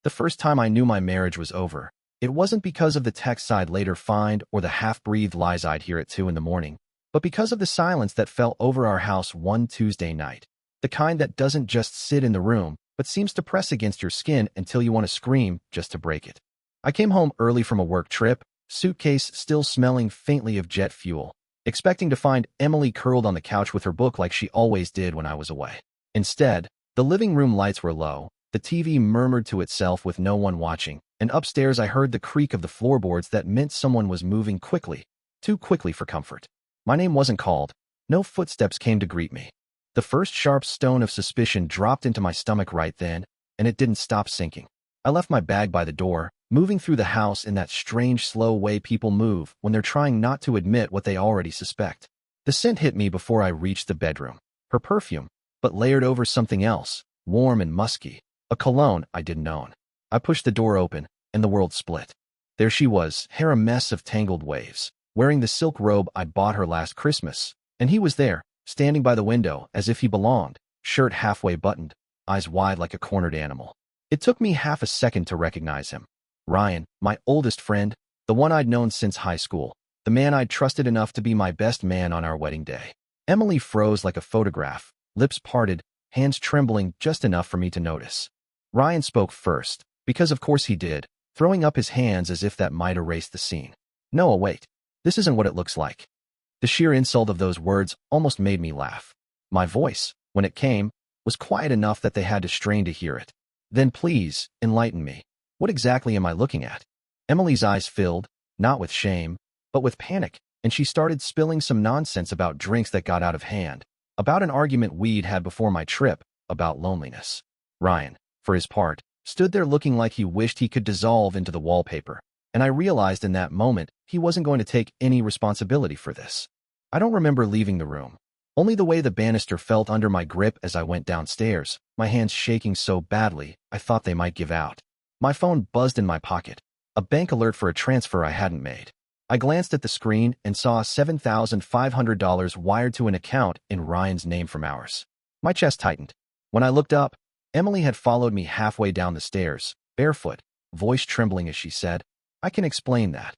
The first time I knew my marriage was over, it wasn't because of the texts I'd later find or the half-breathed lies I'd hear at 2 in the morning, but because of the silence that fell over our house one Tuesday night. The kind that doesn't just sit in the room, but seems to press against your skin until you want to scream just to break it. I came home early from a work trip, suitcase still smelling faintly of jet fuel, expecting to find Emily curled on the couch with her book like she always did when I was away. Instead, the living room lights were low, the TV murmured to itself with no one watching, and upstairs I heard the creak of the floorboards that meant someone was moving quickly, too quickly for comfort. My name wasn't called. No footsteps came to greet me. The first sharp stone of suspicion dropped into my stomach right then, and it didn't stop sinking. I left my bag by the door, moving through the house in that strange, slow way people move when they're trying not to admit what they already suspect. The scent hit me before I reached the bedroom. Her perfume, but layered over something else, warm and musky. A cologne I didn't own. I pushed the door open, and the world split. There she was, hair a mess of tangled waves, wearing the silk robe I'd bought her last Christmas, and he was there, standing by the window as if he belonged, shirt halfway buttoned, eyes wide like a cornered animal. It took me half a second to recognize him. Ryan, my oldest friend, the one I'd known since high school, the man I'd trusted enough to be my best man on our wedding day. Emily froze like a photograph, lips parted, hands trembling just enough for me to notice. Ryan spoke first, because of course he did, throwing up his hands as if that might erase the scene. No, wait. This isn't what it looks like. The sheer insult of those words almost made me laugh. My voice, when it came, was quiet enough that they had to strain to hear it. Then please, enlighten me. What exactly am I looking at? Emily's eyes filled, not with shame, but with panic, and she started spilling some nonsense about drinks that got out of hand, about an argument we'd had before my trip, about loneliness. Ryan, for his part, stood there looking like he wished he could dissolve into the wallpaper, and I realized in that moment he wasn't going to take any responsibility for this. I don't remember leaving the room, only the way the banister felt under my grip as I went downstairs, my hands shaking so badly I thought they might give out. My phone buzzed in my pocket, a bank alert for a transfer I hadn't made. I glanced at the screen and saw $7,500 wired to an account in Ryan's name from ours. My chest tightened. When I looked up, Emily had followed me halfway down the stairs, barefoot, voice trembling as she said, "I can explain that."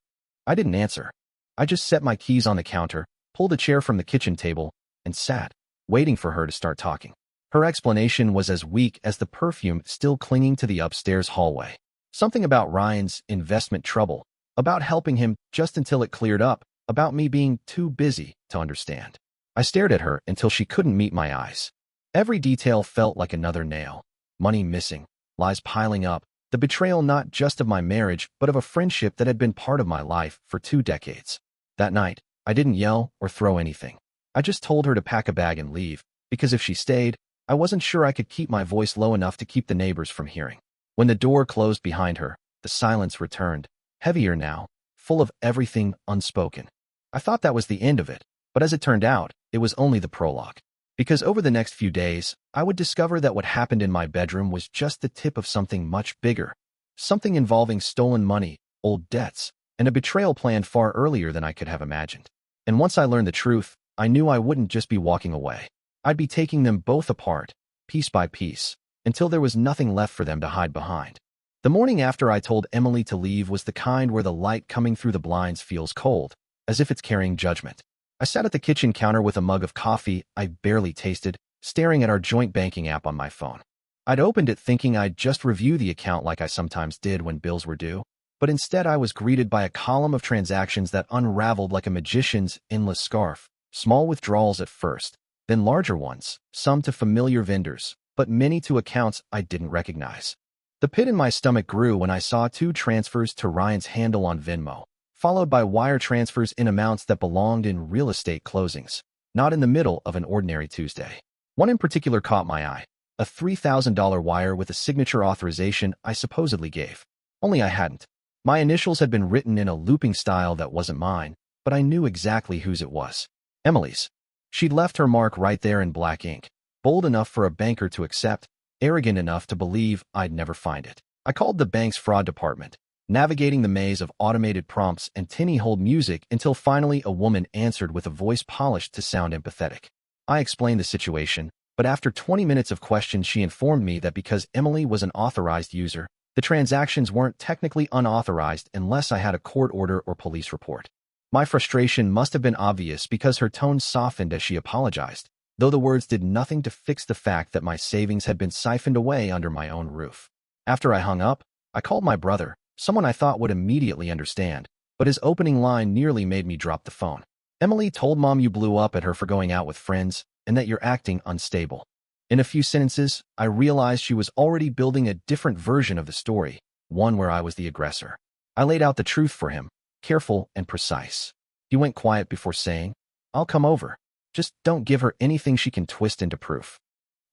I didn't answer. I just set my keys on the counter, pulled a chair from the kitchen table, and sat, waiting for her to start talking. Her explanation was as weak as the perfume still clinging to the upstairs hallway. Something about Ryan's investment trouble, about helping him just until it cleared up, about me being too busy to understand. I stared at her until she couldn't meet my eyes. Every detail felt like another nail. Money missing, lies piling up, the betrayal not just of my marriage but of a friendship that had been part of my life for 2 decades. That night, I didn't yell or throw anything. I just told her to pack a bag and leave, because if she stayed, I wasn't sure I could keep my voice low enough to keep the neighbors from hearing. When the door closed behind her, the silence returned, heavier now, full of everything unspoken. I thought that was the end of it, but as it turned out, it was only the prologue. Because over the next few days, I would discover that what happened in my bedroom was just the tip of something much bigger, something involving stolen money, old debts, and a betrayal planned far earlier than I could have imagined. And once I learned the truth, I knew I wouldn't just be walking away. I'd be taking them both apart, piece by piece, until there was nothing left for them to hide behind. The morning after I told Emily to leave was the kind where the light coming through the blinds feels cold, as if it's carrying judgment. I sat at the kitchen counter with a mug of coffee I barely tasted, staring at our joint banking app on my phone. I'd opened it thinking I'd just review the account like I sometimes did when bills were due, but instead I was greeted by a column of transactions that unraveled like a magician's endless scarf. Small withdrawals at first, then larger ones, some to familiar vendors, but many to accounts I didn't recognize. The pit in my stomach grew when I saw 2 transfers to Ryan's handle on Venmo, followed by wire transfers in amounts that belonged in real estate closings, not in the middle of an ordinary Tuesday. One in particular caught my eye, a $3,000 wire with a signature authorization I supposedly gave. Only I hadn't. My initials had been written in a looping style that wasn't mine, but I knew exactly whose it was. Emily's. She'd left her mark right there in black ink, bold enough for a banker to accept, arrogant enough to believe I'd never find it. I called the bank's fraud department, navigating the maze of automated prompts and tinny-hold music until finally a woman answered with a voice polished to sound empathetic. I explained the situation, but after 20 minutes of questions she informed me that because Emily was an authorized user, The transactions weren't technically unauthorized unless I had a court order or police report. My frustration must have been obvious because her tone softened as she apologized, though the words did nothing to fix the fact that my savings had been siphoned away under my own roof. After I hung up, I called my brother, someone I thought would immediately understand, but his opening line nearly made me drop the phone. Emily told Mom you blew up at her for going out with friends and that you're acting unstable. In a few sentences, I realized she was already building a different version of the story, one where I was the aggressor. I laid out the truth for him, careful and precise. He went quiet before saying, "I'll come over. Just don't give her anything she can twist into proof."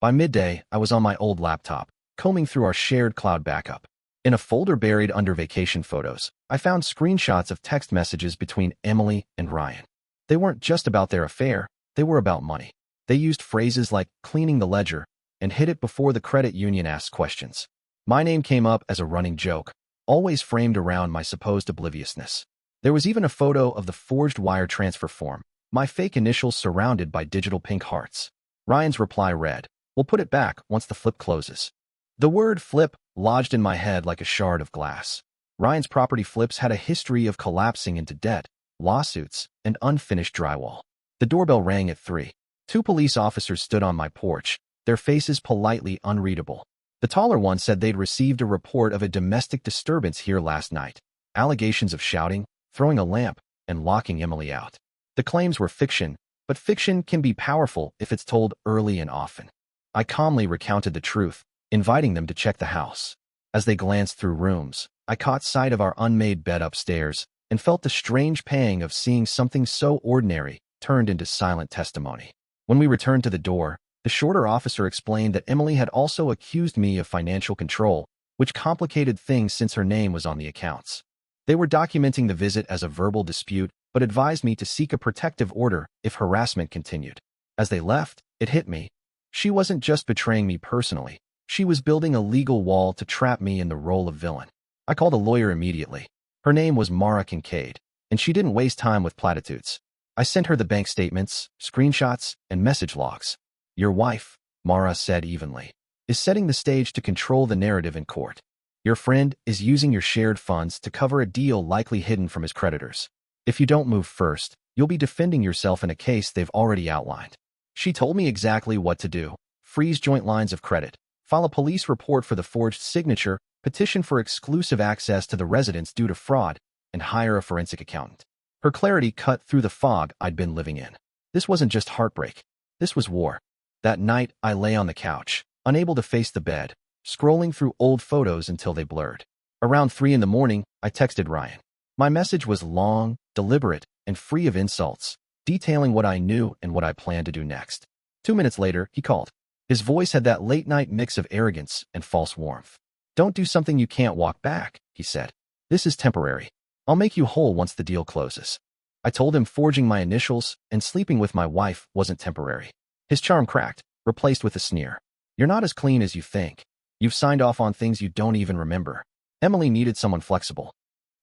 By midday, I was on my old laptop, combing through our shared cloud backup. In a folder buried under vacation photos, I found screenshots of text messages between Emily and Ryan. They weren't just about their affair, they were about money. They used phrases like cleaning the ledger and hit it before the credit union asked questions. My name came up as a running joke, always framed around my supposed obliviousness. There was even a photo of the forged wire transfer form, my fake initials surrounded by digital pink hearts. Ryan's reply read, "We'll put it back once the flip closes." The word flip lodged in my head like a shard of glass. Ryan's property flips had a history of collapsing into debt, lawsuits, and unfinished drywall. The doorbell rang at 3. 2 police officers stood on my porch, their faces politely unreadable. The taller one said they'd received a report of a domestic disturbance here last night. Allegations of shouting, throwing a lamp, and locking Emily out. The claims were fiction, but fiction can be powerful if it's told early and often. I calmly recounted the truth, inviting them to check the house. As they glanced through rooms, I caught sight of our unmade bed upstairs and felt the strange pang of seeing something so ordinary turned into silent testimony. When we returned to the door, the shorter officer explained that Emily had also accused me of financial control, which complicated things since her name was on the accounts. They were documenting the visit as a verbal dispute, but advised me to seek a protective order if harassment continued. As they left, it hit me. She wasn't just betraying me personally. She was building a legal wall to trap me in the role of villain. I called a lawyer immediately. Her name was Mara Kincaid, and she didn't waste time with platitudes. I sent her the bank statements, screenshots, and message logs. "Your wife," Mara said evenly, "is setting the stage to control the narrative in court. Your friend is using your shared funds to cover a deal likely hidden from his creditors. If you don't move first, you'll be defending yourself in a case they've already outlined." She told me exactly what to do: freeze joint lines of credit, file a police report for the forged signature, petition for exclusive access to the residence due to fraud, and hire a forensic accountant. Her clarity cut through the fog I'd been living in. This wasn't just heartbreak. This was war. That night, I lay on the couch, unable to face the bed, scrolling through old photos until they blurred. Around 3 in the morning, I texted Ryan. My message was long, deliberate, and free of insults, detailing what I knew and what I planned to do next. 2 minutes later, he called. His voice had that late-night mix of arrogance and false warmth. "Don't do something you can't walk back," he said. "This is temporary. I'll make you whole once the deal closes." I told him forging my initials and sleeping with my wife wasn't temporary. His charm cracked, replaced with a sneer. "You're not as clean as you think. You've signed off on things you don't even remember." Emily needed someone flexible.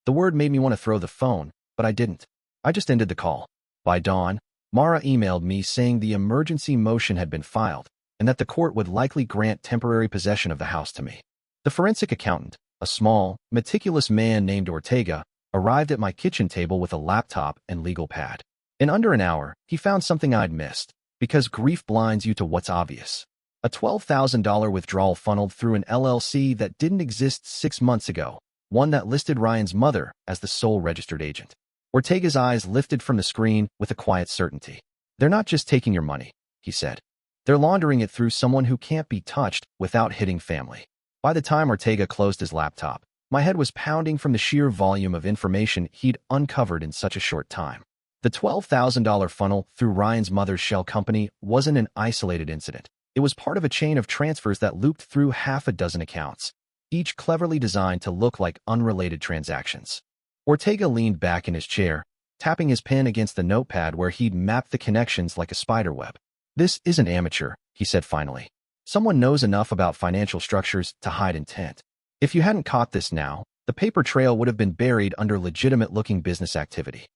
The word made me want to throw the phone, but I didn't. I just ended the call. By dawn, Mara emailed me saying the emergency motion had been filed and that the court would likely grant temporary possession of the house to me. The forensic accountant, a small, meticulous man named Ortega, arrived at my kitchen table with a laptop and legal pad. In under an hour, he found something I'd missed, because grief blinds you to what's obvious. A $12,000 withdrawal funneled through an LLC that didn't exist 6 months ago, one that listed Ryan's mother as the sole registered agent. Ortega's eyes lifted from the screen with a quiet certainty. "They're not just taking your money," he said. "They're laundering it through someone who can't be touched without hitting family." By the time Ortega closed his laptop, my head was pounding from the sheer volume of information he'd uncovered in such a short time. The $12,000 funnel through Ryan's mother's shell company wasn't an isolated incident. It was part of a chain of transfers that looped through half a dozen accounts, each cleverly designed to look like unrelated transactions. Ortega leaned back in his chair, tapping his pen against the notepad where he'd mapped the connections like a spiderweb. "This isn't amateur," he said finally. "Someone knows enough about financial structures to hide intent. If you hadn't caught this now, the paper trail would have been buried under legitimate-looking business activity."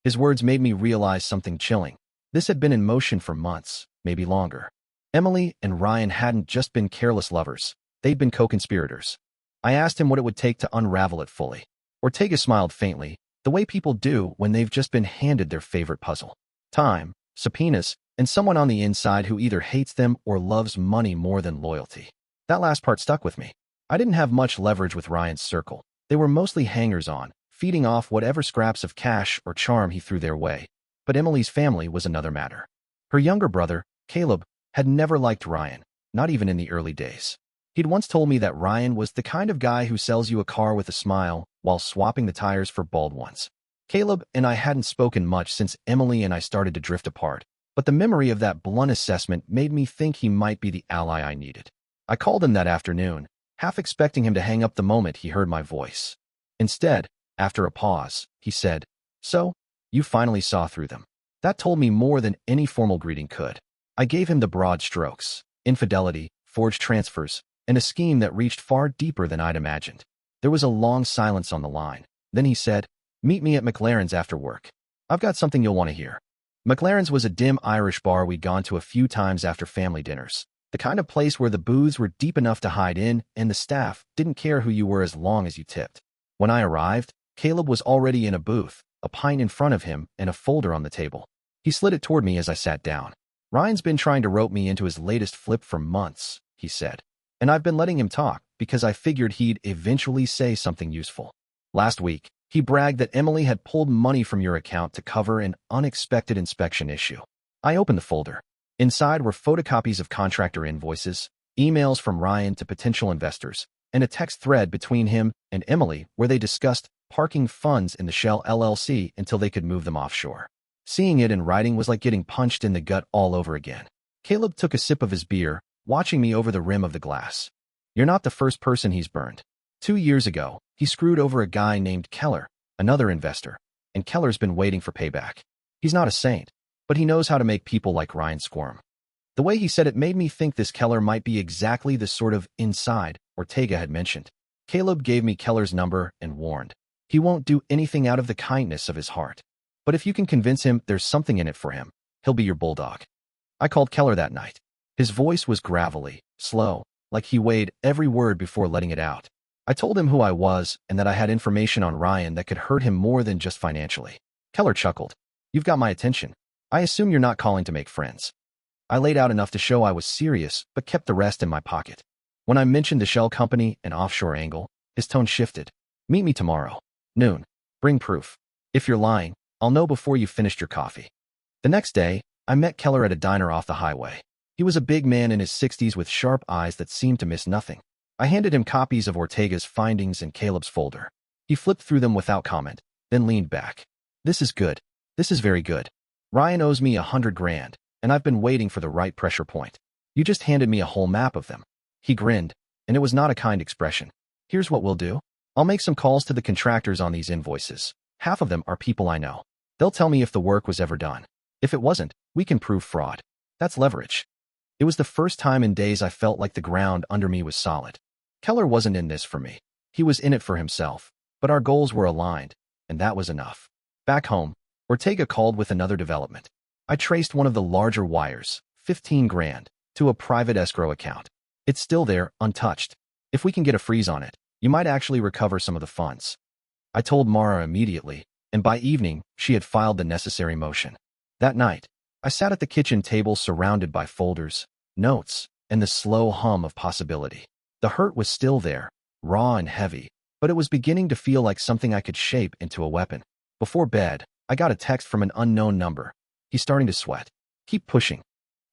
His words made me realize something chilling. This had been in motion for months, maybe longer. Emily and Ryan hadn't just been careless lovers. They'd been co-conspirators. I asked him what it would take to unravel it fully. Ortega smiled faintly, the way people do when they've just been handed their favorite puzzle. Time, subpoenas, and someone on the inside who either hates them or loves money more than loyalty. That last part stuck with me. I didn't have much leverage with Ryan's circle. They were mostly hangers-on, feeding off whatever scraps of cash or charm he threw their way. But Emily's family was another matter. Her younger brother, Caleb, had never liked Ryan, not even in the early days. He'd once told me that Ryan was the kind of guy who sells you a car with a smile while swapping the tires for bald ones. Caleb and I hadn't spoken much since Emily and I started to drift apart, but the memory of that blunt assessment made me think he might be the ally I needed. I called him that afternoon, half expecting him to hang up the moment he heard my voice. Instead, after a pause, he said, "So, you finally saw through them." That told me more than any formal greeting could. I gave him the broad strokes: infidelity, forged transfers, and a scheme that reached far deeper than I'd imagined. There was a long silence on the line. Then he said, "Meet me at McLaren's after work. I've got something you'll want to hear." McLaren's was a dim Irish bar we'd gone to a few times after family dinners. The kind of place where the booths were deep enough to hide in and the staff didn't care who you were as long as you tipped. When I arrived, Caleb was already in a booth, a pint in front of him and a folder on the table. He slid it toward me as I sat down. "Ryan's been trying to rope me into his latest flip for months," he said. "And I've been letting him talk because I figured he'd eventually say something useful. Last week, he bragged that Emily had pulled money from your account to cover an unexpected inspection issue." I opened the folder. Inside were photocopies of contractor invoices, emails from Ryan to potential investors, and a text thread between him and Emily where they discussed parking funds in the Shell LLC until they could move them offshore. Seeing it in writing was like getting punched in the gut all over again. Caleb took a sip of his beer, watching me over the rim of the glass. "You're not the first person he's burned. 2 years ago, he screwed over a guy named Keller, another investor, and Keller's been waiting for payback. He's not a saint, but he knows how to make people like Ryan squirm." The way he said it made me think this Keller might be exactly the sort of inside Ortega had mentioned. Caleb gave me Keller's number and warned, "He won't do anything out of the kindness of his heart. But if you can convince him there's something in it for him, he'll be your bulldog." I called Keller that night. His voice was gravelly, slow, like he weighed every word before letting it out. I told him who I was and that I had information on Ryan that could hurt him more than just financially. Keller chuckled. "You've got my attention. I assume you're not calling to make friends." I laid out enough to show I was serious, but kept the rest in my pocket. When I mentioned the Shell company and offshore angle, his tone shifted. "Meet me tomorrow, noon. Bring proof. If you're lying, I'll know before you've finished your coffee." The next day, I met Keller at a diner off the highway. He was a big man in his 60s with sharp eyes that seemed to miss nothing. I handed him copies of Ortega's findings and Caleb's folder. He flipped through them without comment, then leaned back. "This is good. This is very good. Ryan owes me $100,000, and I've been waiting for the right pressure point. You just handed me a whole map of them." He grinned, and it was not a kind expression. "Here's what we'll do. I'll make some calls to the contractors on these invoices. Half of them are people I know. They'll tell me if the work was ever done. If it wasn't, we can prove fraud. That's leverage." It was the first time in days I felt like the ground under me was solid. Keller wasn't in this for me. He was in it for himself, but our goals were aligned, and that was enough. Back home, Ortega called with another development. I traced one of the larger wires, $15,000, to a private escrow account. It's still there, untouched. If we can get a freeze on it, you might actually recover some of the funds. I told Mara immediately, and by evening, she had filed the necessary motion. That night, I sat at the kitchen table surrounded by folders, notes, and the slow hum of possibility. The hurt was still there, raw and heavy, but it was beginning to feel like something I could shape into a weapon. Before bed, I got a text from an unknown number. He's starting to sweat. Keep pushing.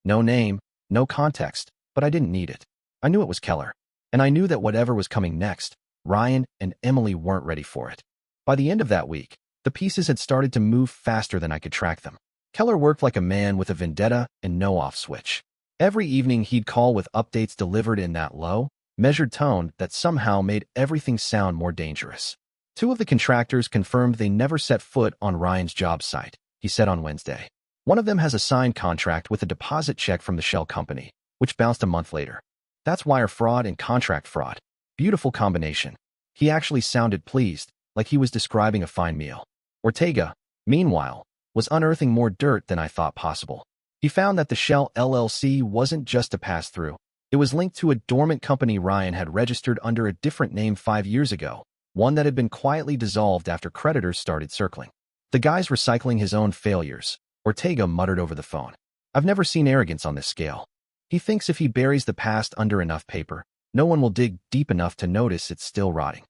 No name, no context, but I didn't need it. I knew it was Keller, and I knew that whatever was coming next, Ryan and Emily weren't ready for it. By the end of that week, the pieces had started to move faster than I could track them. Keller worked like a man with a vendetta and no off switch. Every evening he'd call with updates delivered in that low, measured tone that somehow made everything sound more dangerous. 2 of the contractors confirmed they never set foot on Ryan's job site, he said on Wednesday. One of them has a signed contract with a deposit check from the Shell company, which bounced a month later. That's wire fraud and contract fraud. Beautiful combination. He actually sounded pleased, like he was describing a fine meal. Ortega, meanwhile, was unearthing more dirt than I thought possible. He found that the Shell LLC wasn't just a pass-through. It was linked to a dormant company Ryan had registered under a different name 5 years ago, one that had been quietly dissolved after creditors started circling. The guy's recycling his own failures, Ortega muttered over the phone. I've never seen arrogance on this scale. He thinks if he buries the past under enough paper, no one will dig deep enough to notice it's still rotting.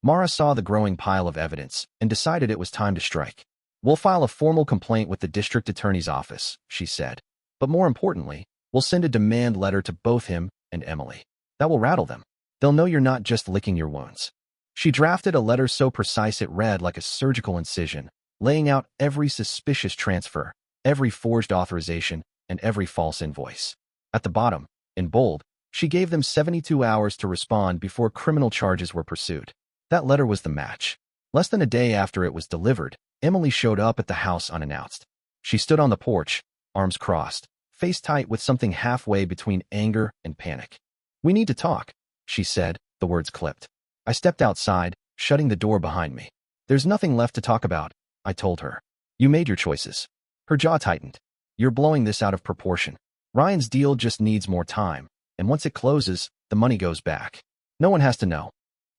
Mara saw the growing pile of evidence and decided it was time to strike. We'll file a formal complaint with the district attorney's office, she said. But more importantly, we'll send a demand letter to both him and Emily. That will rattle them. They'll know you're not just licking your wounds. She drafted a letter so precise it read like a surgical incision, laying out every suspicious transfer, every forged authorization, and every false invoice. At the bottom, in bold, she gave them 72 hours to respond before criminal charges were pursued. That letter was the match. Less than a day after it was delivered, Emily showed up at the house unannounced. She stood on the porch, arms crossed, face tight with something halfway between anger and panic. We need to talk, she said, the words clipped. I stepped outside, shutting the door behind me. There's nothing left to talk about, I told her. You made your choices. Her jaw tightened. You're blowing this out of proportion. Ryan's deal just needs more time, and once it closes, the money goes back. No one has to know.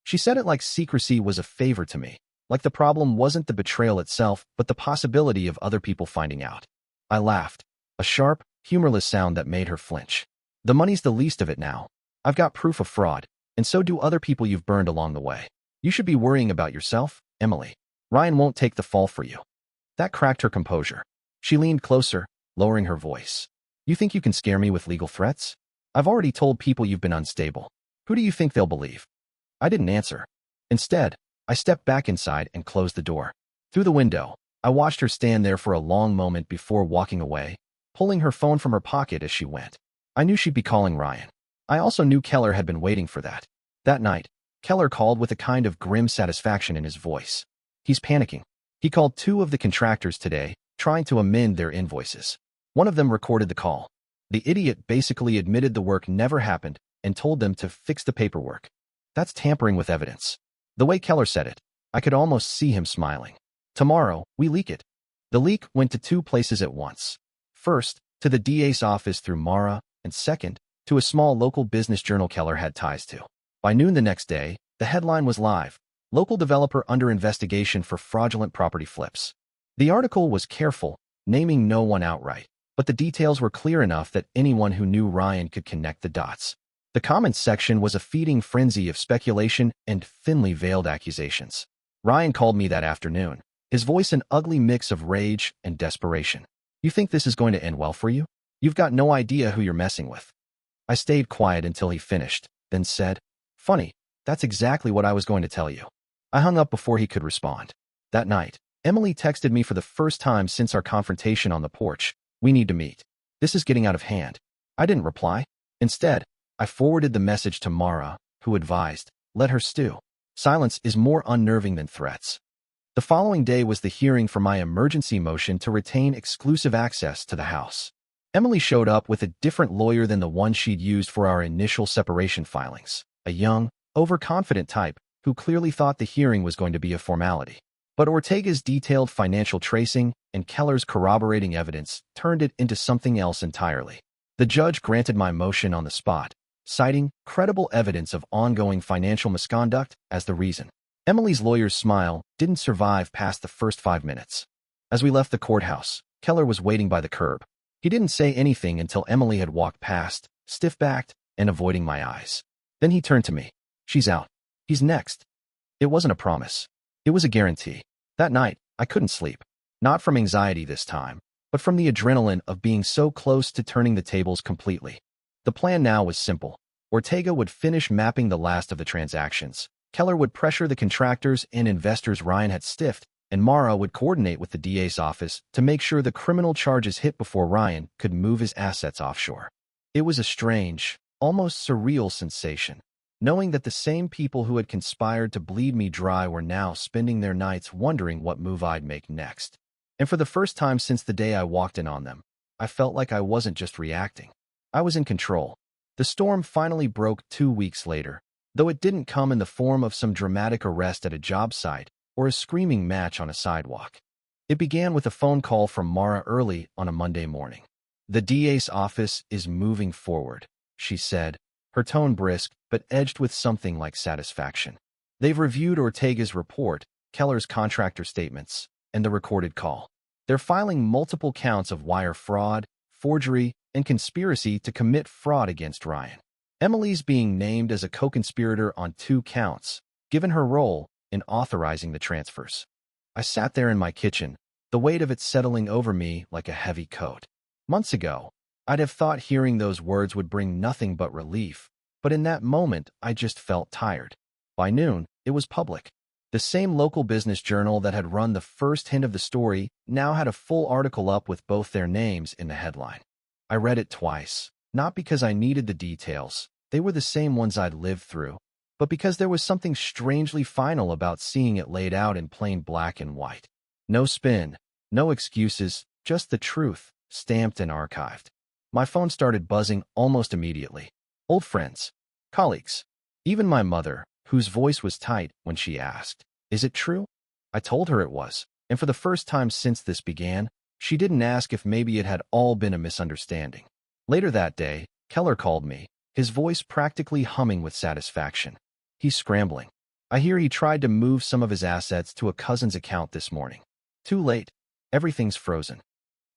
She said it like secrecy was a favor to me, like the problem wasn't the betrayal itself, but the possibility of other people finding out. I laughed, a sharp, humorless sound that made her flinch. The money's the least of it now. I've got proof of fraud, and so do other people you've burned along the way. You should be worrying about yourself, Emily. Ryan won't take the fall for you. That cracked her composure. She leaned closer, lowering her voice. You think you can scare me with legal threats? I've already told people you've been unstable. Who do you think they'll believe? I didn't answer. Instead, I stepped back inside and closed the door. Through the window, I watched her stand there for a long moment before walking away, pulling her phone from her pocket as she went. I knew she'd be calling Ryan. I also knew Keller had been waiting for that. That night, Keller called with a kind of grim satisfaction in his voice. He's panicking. He called 2 of the contractors today, trying to amend their invoices. One of them recorded the call. The idiot basically admitted the work never happened and told them to fix the paperwork. That's tampering with evidence. The way Keller said it, I could almost see him smiling. Tomorrow, we leak it. The leak went to 2 places at once. First, to the DA's office through Mara, and second, to a small local business journal Keller had ties to. By noon the next day, the headline was live. Local developer under investigation for fraudulent property flips. The article was careful, naming no one outright, but the details were clear enough that anyone who knew Ryan could connect the dots. The comments section was a feeding frenzy of speculation and thinly veiled accusations. Ryan called me that afternoon, his voice an ugly mix of rage and desperation. You think this is going to end well for you? You've got no idea who you're messing with. I stayed quiet until he finished, then said, Funny, that's exactly what I was going to tell you. I hung up before he could respond. That night, Emily texted me for the first time since our confrontation on the porch. We need to meet. This is getting out of hand. I didn't reply. Instead, I forwarded the message to Mara, who advised, let her stew. Silence is more unnerving than threats. The following day was the hearing for my emergency motion to retain exclusive access to the house. Emily showed up with a different lawyer than the one she'd used for our initial separation filings, a young, overconfident type who clearly thought the hearing was going to be a formality. But Ortega's detailed financial tracing and Keller's corroborating evidence turned it into something else entirely. The judge granted my motion on the spot, citing credible evidence of ongoing financial misconduct as the reason. Emily's lawyer's smile didn't survive past the first 5 minutes. As we left the courthouse, Keller was waiting by the curb. He didn't say anything until Emily had walked past, stiff-backed and avoiding my eyes. Then he turned to me. She's out. He's next. It wasn't a promise. It was a guarantee. That night, I couldn't sleep. Not from anxiety this time, but from the adrenaline of being so close to turning the tables completely. The plan now was simple. Ortega would finish mapping the last of the transactions. Keller would pressure the contractors and investors Ryan had stiffed, and Mara would coordinate with the DA's office to make sure the criminal charges hit before Ryan could move his assets offshore. It was a strange, almost surreal sensation, knowing that the same people who had conspired to bleed me dry were now spending their nights wondering what move I'd make next. And for the first time since the day I walked in on them, I felt like I wasn't just reacting. I was in control. The storm finally broke 2 weeks later, though it didn't come in the form of some dramatic arrest at a job site or a screaming match on a sidewalk. It began with a phone call from Mara early on a Monday morning. The DA's office is moving forward, she said, her tone brisk but edged with something like satisfaction. They've reviewed Ortega's report, Keller's contractor statements, and the recorded call. They're filing multiple counts of wire fraud, forgery, and conspiracy to commit fraud against Ryan. Emily's being named as a co-conspirator on 2 counts, given her role in authorizing the transfers. I sat there in my kitchen, the weight of it settling over me like a heavy coat. Months ago, I'd have thought hearing those words would bring nothing but relief, but in that moment, I just felt tired. By noon, it was public. The same local business journal that had run the first hint of the story now had a full article up with both their names in the headline. I read it twice, not because I needed the details, they were the same ones I'd lived through, but because there was something strangely final about seeing it laid out in plain black and white. No spin, no excuses, just the truth, stamped and archived. My phone started buzzing almost immediately. Old friends, colleagues, even my mother, whose voice was tight when she asked, "Is it true?" I told her it was, and for the first time since this began, she didn't ask if maybe it had all been a misunderstanding. Later that day, Keller called me, his voice practically humming with satisfaction. He's scrambling. I hear he tried to move some of his assets to a cousin's account this morning. Too late. Everything's frozen.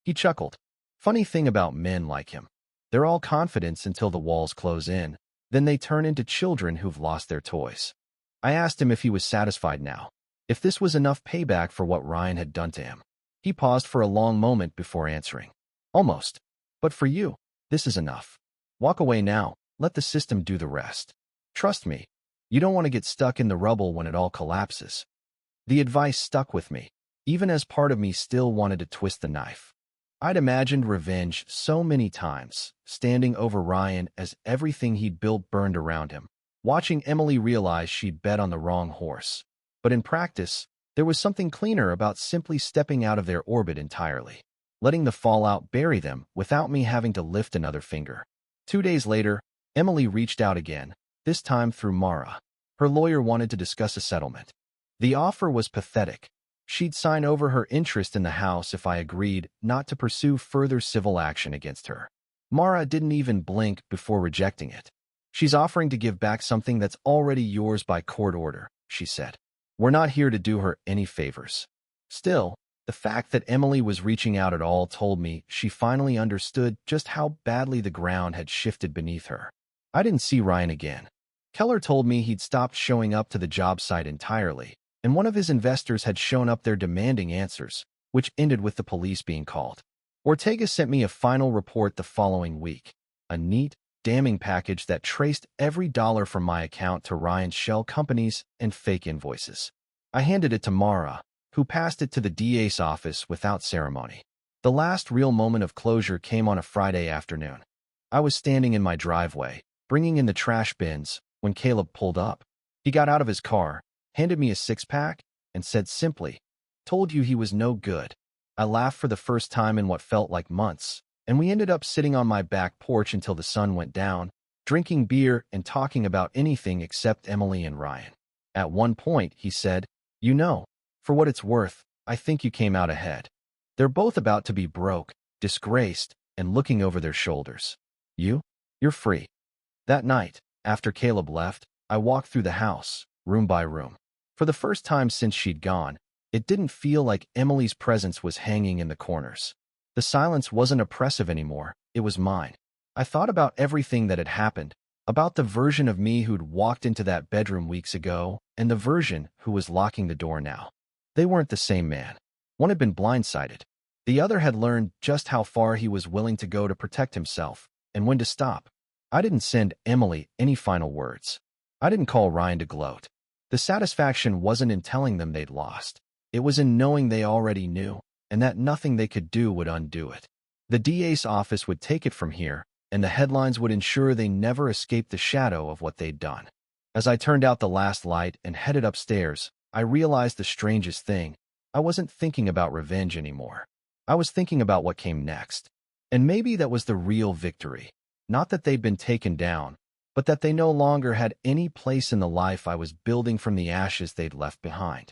He chuckled. Funny thing about men like him. They're all confidence until the walls close in, then they turn into children who've lost their toys. I asked him if he was satisfied now, if this was enough payback for what Ryan had done to him. He paused for a long moment before answering. Almost. But for you, this is enough. Walk away now, let the system do the rest. Trust me, you don't want to get stuck in the rubble when it all collapses. The advice stuck with me, even as part of me still wanted to twist the knife. I'd imagined revenge so many times, standing over Ryan as everything he'd built burned around him, watching Emily realize she'd bet on the wrong horse. But in practice, there was something cleaner about simply stepping out of their orbit entirely, letting the fallout bury them without me having to lift another finger. 2 days later, Emily reached out again, this time through Mara. Her lawyer wanted to discuss a settlement. The offer was pathetic. She'd sign over her interest in the house if I agreed not to pursue further civil action against her. Mara didn't even blink before rejecting it. She's offering to give back something that's already yours by court order, she said. We're not here to do her any favors. Still, the fact that Emily was reaching out at all told me she finally understood just how badly the ground had shifted beneath her. I didn't see Ryan again. Keller told me he'd stopped showing up to the job site entirely, and one of his investors had shown up there demanding answers, which ended with the police being called. Ortega sent me a final report the following week, a neat, damning package that traced every dollar from my account to Ryan's shell companies and fake invoices. I handed it to Mara, who passed it to the DA's office without ceremony. The last real moment of closure came on a Friday afternoon. I was standing in my driveway, bringing in the trash bins, when Caleb pulled up. He got out of his car, handed me a 6-pack, and said simply, "Told you he was no good." I laughed for the first time in what felt like months, and we ended up sitting on my back porch until the sun went down, drinking beer and talking about anything except Emily and Ryan. At one point, he said, "You know, for what it's worth, I think you came out ahead. They're both about to be broke, disgraced, and looking over their shoulders. You're free." That night, after Caleb left, I walked through the house, room by room. For the first time since she'd gone, it didn't feel like Emily's presence was hanging in the corners. The silence wasn't oppressive anymore, it was mine. I thought about everything that had happened, about the version of me who'd walked into that bedroom weeks ago, and the version who was locking the door now. They weren't the same man. One had been blindsided. The other had learned just how far he was willing to go to protect himself, and when to stop. I didn't send Emily any final words. I didn't call Ryan to gloat. The satisfaction wasn't in telling them they'd lost. It was in knowing they already knew, and that nothing they could do would undo it. The DA's office would take it from here, and the headlines would ensure they never escaped the shadow of what they'd done. As I turned out the last light and headed upstairs, I realized the strangest thing. I wasn't thinking about revenge anymore. I was thinking about what came next. And maybe that was the real victory. Not that they'd been taken down, but that they no longer had any place in the life I was building from the ashes they'd left behind.